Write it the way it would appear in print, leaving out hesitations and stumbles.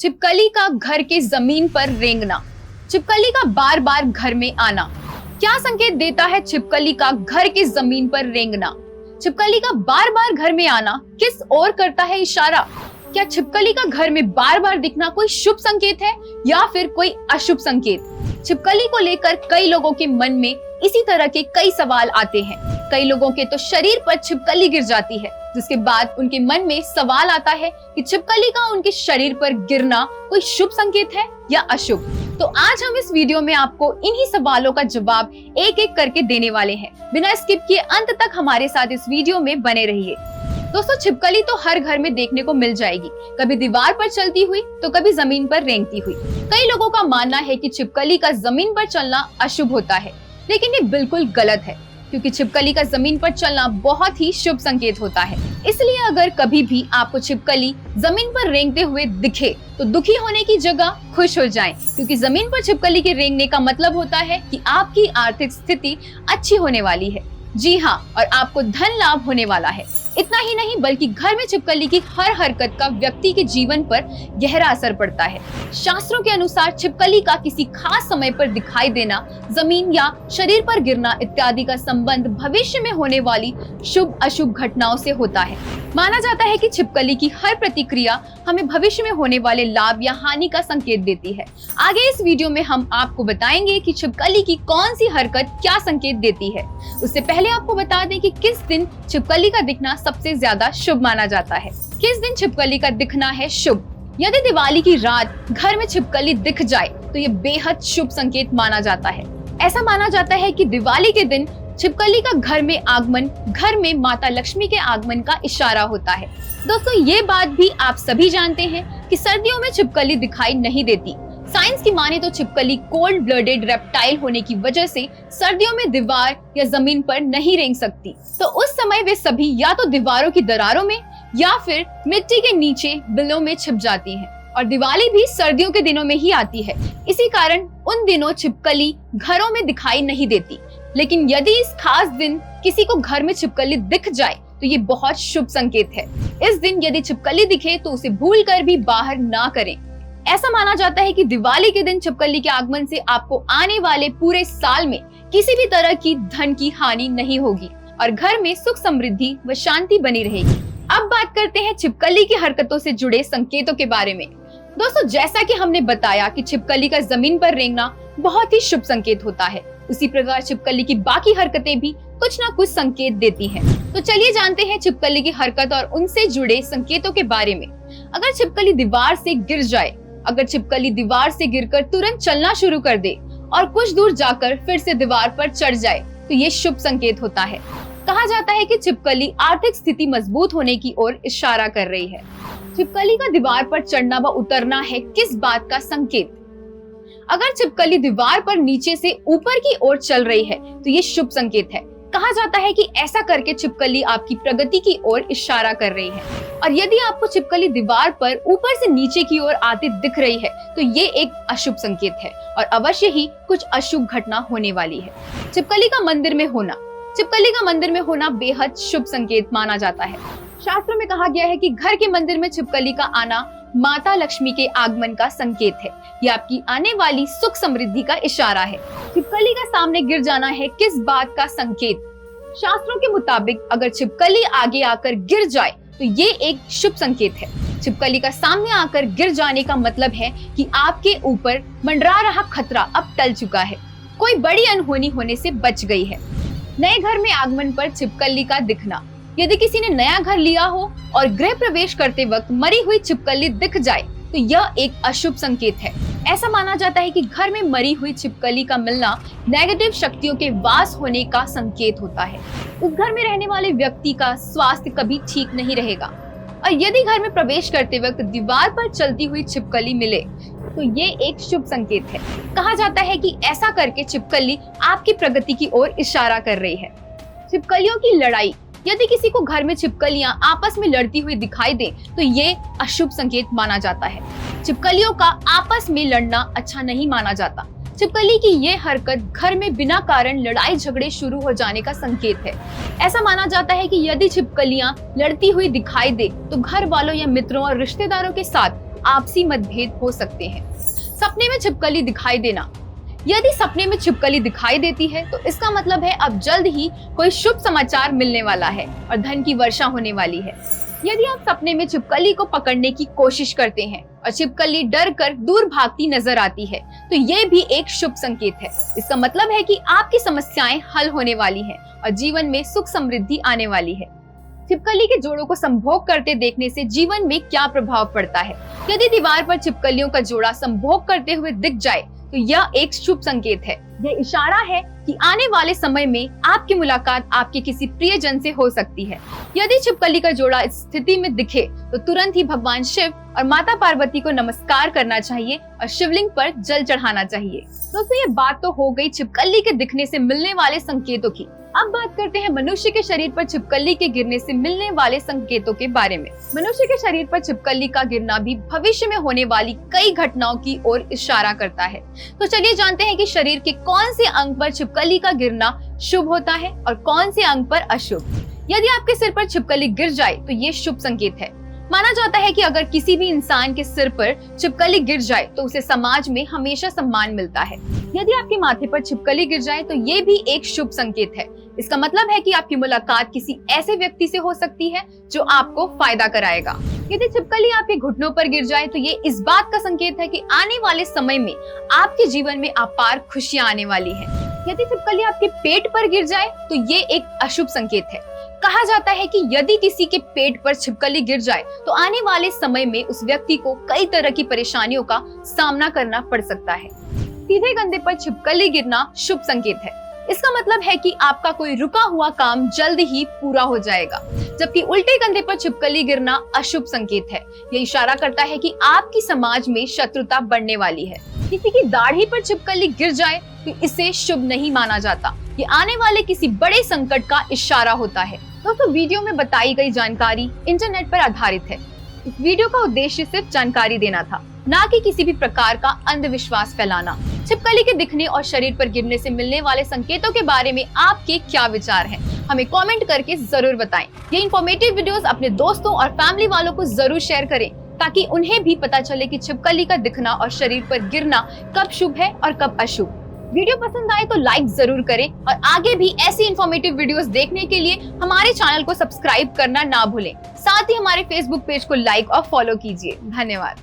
छिपकली का घर के जमीन पर रेंगना, छिपकली का बार बार घर में आना। क्या संकेत देता है छिपकली का घर की जमीन पर रेंगना? छिपकली का बार बार घर में आना किस ओर करता है इशारा? क्या छिपकली का घर में बार बार दिखना कोई शुभ संकेत है या फिर कोई अशुभ संकेत? छिपकली को लेकर कई लोगों के मन में इसी तरह के कई सवाल आते हैं। कई लोगों के तो शरीर पर छिपकली गिर जाती है, जिसके बाद उनके मन में सवाल आता है कि छिपकली का उनके शरीर पर गिरना कोई शुभ संकेत है या अशुभ। तो आज हम इस वीडियो में आपको इन्हीं सवालों का जवाब एक एक करके देने वाले हैं। बिना स्किप किए अंत तक हमारे साथ इस वीडियो में बने रहिए। दोस्तों, छिपकली तो हर घर में देखने को मिल जाएगी, कभी दीवार पर चलती हुई तो कभी जमीन पर रेंगती हुई। कई लोगों का मानना है कि छिपकली का जमीन पर चलना अशुभ होता है, लेकिन ये बिल्कुल गलत है, क्योंकि छिपकली का जमीन पर चलना बहुत ही शुभ संकेत होता है। इसलिए अगर कभी भी आपको छिपकली जमीन पर रेंगते हुए दिखे तो दुखी होने की जगह खुश हो जाएं, क्योंकि जमीन पर छिपकली के रेंगने का मतलब होता है कि आपकी आर्थिक स्थिति अच्छी होने वाली है। जी हाँ, और आपको धन लाभ होने वाला है। इतना ही नहीं, बल्कि घर में छिपकली की हर हरकत का व्यक्ति के जीवन पर गहरा असर पड़ता है। शास्त्रों के अनुसार छिपकली का किसी खास समय पर दिखाई देना, जमीन या शरीर पर गिरना इत्यादि का संबंध भविष्य में होने वाली शुभ अशुभ घटनाओं से होता है। माना जाता है कि छिपकली की हर प्रतिक्रिया हमें भविष्य में होने वाले लाभ या हानि का संकेत देती है। आगे इस वीडियो में हम आपको बताएंगे कि छिपकली की कौन सी हरकत क्या संकेत देती है। उससे पहले आपको बता दें कि किस दिन छिपकली का दिखना सबसे ज्यादा शुभ माना जाता है। किस दिन छिपकली का दिखना है शुभ? यदि दिवाली की रात घर में छिपकली दिख जाए तो ये बेहद शुभ संकेत माना जाता है। ऐसा माना जाता है कि दिवाली के दिन छिपकली का घर में आगमन घर में माता लक्ष्मी के आगमन का इशारा होता है। दोस्तों, ये बात भी आप सभी जानते हैं कि सर्दियों में छिपकली दिखाई नहीं देती। साइंस की माने तो छिपकली कोल्ड ब्लडेड रेप्टाइल होने की वजह से सर्दियों में दीवार या जमीन पर नहीं रेंग सकती। तो उस समय वे सभी या तो दीवारों की दरारों में या फिर मिट्टी के नीचे बिलों में छिप जाती हैं। और दिवाली भी सर्दियों के दिनों में ही आती है, इसी कारण उन दिनों छिपकली घरों में दिखाई नहीं देती। लेकिन यदि इस खास दिन किसी को घर में छिपकली दिख जाए तो ये बहुत शुभ संकेत है। इस दिन यदि छिपकली दिखे तो उसे भूलकर भी बाहर ना करें। ऐसा माना जाता है कि दिवाली के दिन छिपकली के आगमन से आपको आने वाले पूरे साल में किसी भी तरह की धन की हानि नहीं होगी और घर में सुख समृद्धि व शांति बनी रहेगी। अब बात करते हैं छिपकली की हरकतों से जुड़े संकेतों के बारे में। दोस्तों, जैसा कि हमने बताया कि छिपकली का जमीन पर रेंगना बहुत ही शुभ संकेत होता है, उसी प्रकार छिपकली की बाकी हरकतें भी कुछ ना कुछ संकेत देती हैं। तो चलिए जानते हैं छिपकली की हरकत और उनसे जुड़े संकेतों के बारे में। अगर छिपकली दीवार से गिर जाए, अगर छिपकली दीवार से गिरकर तुरंत चलना शुरू कर दे और कुछ दूर जाकर फिर से दीवार पर चढ़ जाए तो ये शुभ संकेत होता है। कहा जाता है कि छिपकली आर्थिक स्थिति मजबूत होने की ओर इशारा कर रही है। छिपकली का दीवार पर चढ़ना व उतरना है किस बात का संकेत? अगर छिपकली दीवार पर नीचे से ऊपर की ओर चल रही है तो ये शुभ संकेत है। कहा जाता है कि ऐसा करके छिपकली आपकी प्रगति की ओर इशारा कर रही है। और यदि आपको छिपकली दीवार पर ऊपर से नीचे की ओर आती दिख रही है तो ये एक अशुभ संकेत है और अवश्य ही कुछ अशुभ घटना होने वाली है। छिपकली का मंदिर में होना, छिपकली का मंदिर में होना बेहद शुभ संकेत माना जाता है। शास्त्रों में कहा गया है कि घर के मंदिर में छिपकली का आना माता लक्ष्मी के आगमन का संकेत है। ये आपकी आने वाली सुख समृद्धि का इशारा है। छिपकली का सामने गिर जाना है किस बात का संकेत? शास्त्रों के मुताबिक अगर छिपकली आगे आकर गिर जाए तो ये एक शुभ संकेत है। छिपकली का सामने आकर गिर जाने का मतलब है कि आपके ऊपर मंडरा रहा खतरा अब टल चुका है, कोई बड़ी अनहोनी होने से बच गई है। नए घर में आगमन पर छिपकली का दिखना, यदि किसी ने नया घर लिया हो और गृह प्रवेश करते वक्त मरी हुई छिपकली दिख जाए तो यह एक अशुभ संकेत है। ऐसा माना जाता है कि घर में मरी हुई छिपकली का मिलना नेगेटिव शक्तियों के वास होने का संकेत होता है। उस घर में रहने वाले व्यक्ति का स्वास्थ्य कभी ठीक नहीं रहेगा। और यदि घर में प्रवेश करते वक्त दीवार पर चलती हुई छिपकली मिले तो ये एक शुभ संकेत है। कहा जाता है कि ऐसा करके छिपकली आपकी प्रगति की ओर इशारा कर रही है। छिपकलियों की लड़ाई, यदि किसी को घर में छिपकलियां आपस में लड़ती हुई दिखाई दे तो ये अशुभ संकेत माना जाता है। छिपकलियों का आपस में लड़ना अच्छा नहीं माना जाता। छिपकली की ये हरकत घर में बिना कारण लड़ाई झगड़े शुरू हो जाने का संकेत है। ऐसा माना जाता है कि यदि छिपकलियां लड़ती हुई दिखाई दे तो घर वालों या मित्रों और रिश्तेदारों के साथ आपसी मतभेद हो सकते हैं। सपने में छिपकली दिखाई देना। यदि सपने में छिपकली दिखाई देती है तो इसका मतलब है अब जल्द ही कोई शुभ समाचार मिलने वाला है और धन की वर्षा होने वाली है। यदि आप सपने में छिपकली को पकड़ने की कोशिश करते हैं और छिपकली डर कर दूर भागती नजर आती है तो ये भी एक शुभ संकेत है। इसका मतलब है कि आपकी समस्याएं हल होने वाली हैं और जीवन में सुख समृद्धि आने वाली है। छिपकली के जोड़ों को संभोग करते देखने से जीवन में क्या प्रभाव पड़ता है? यदि दीवार पर छिपकलियों का जोड़ा संभोग करते हुए दिख जाए तो यह एक शुभ संकेत है। यह इशारा है कि आने वाले समय में आपकी मुलाकात आपके किसी प्रियजन से हो सकती है। यदि छिपकली का जोड़ा इस स्थिति में दिखे तो तुरंत ही भगवान शिव और माता पार्वती को नमस्कार करना चाहिए और शिवलिंग पर जल चढ़ाना चाहिए। दोस्तों, ये बात तो हो गई छिपकली के दिखने से मिलने वाले संकेतों की। अब बात करते हैं मनुष्य के शरीर पर छिपकली के गिरने से मिलने वाले संकेतों के बारे में। मनुष्य के शरीर पर छिपकली का गिरना भी भविष्य में होने वाली कई घटनाओं की ओर इशारा करता है। तो चलिए जानते हैं कि शरीर के कौन से अंग पर छिपकली का गिरना शुभ होता है और कौन से अंग पर अशुभ। यदि आपके सिर पर छिपकली गिर जाए तो ये शुभ संकेत है। माना जाता है कि अगर किसी भी इंसान के सिर पर छिपकली गिर जाए तो उसे समाज में हमेशा सम्मान मिलता है। यदि आपके माथे पर छिपकली गिर जाए तो ये भी एक शुभ संकेत है। इसका मतलब है कि आपकी मुलाकात किसी ऐसे व्यक्ति से हो सकती है जो आपको फायदा कराएगा। यदि छिपकली आपके घुटनों पर गिर जाए तो ये इस बात का संकेत है कि आने वाले समय में आपके जीवन में अपार खुशियां आने वाली हैं। यदि छिपकली आपके पेट पर गिर जाए तो ये एक अशुभ संकेत है। कहा जाता है कि यदि किसी के पेट पर छिपकली गिर जाए तो आने वाले समय में उस व्यक्ति को कई तरह की परेशानियों का सामना करना पड़ सकता है। सीधे कंधे पर छिपकली गिरना शुभ संकेत है। इसका मतलब है कि आपका कोई रुका हुआ काम जल्द ही पूरा हो जाएगा, जबकि उल्टे कंधे पर छिपकली गिरना अशुभ संकेत है। यह इशारा करता है कि आपकी समाज में शत्रुता बढ़ने वाली है। किसी की दाढ़ी पर छिपकली गिर जाए तो इसे शुभ नहीं माना जाता। ये आने वाले किसी बड़े संकट का इशारा होता है। दोस्तों, वीडियो में बताई गई जानकारी इंटरनेट पर आधारित है। इस वीडियो का उद्देश्य सिर्फ जानकारी देना था, ना कि किसी भी प्रकार का अंधविश्वास फैलाना। छिपकली के दिखने और शरीर पर गिरने से मिलने वाले संकेतों के बारे में आपके क्या विचार हैं? हमें कमेंट करके जरूर बताएं। ये इन्फॉर्मेटिव वीडियोस अपने दोस्तों और फैमिली वालों को जरूर शेयर करें ताकि उन्हें भी पता चले कि छिपकली का दिखना और शरीर पर गिरना कब शुभ है और कब अशुभ। वीडियो पसंद आए तो लाइक जरूर करें और आगे भी ऐसी इन्फॉर्मेटिव वीडियोस देखने के लिए हमारे चैनल को सब्सक्राइब करना ना भूलें। साथ ही हमारे फेसबुक पेज को लाइक और फॉलो कीजिए। धन्यवाद।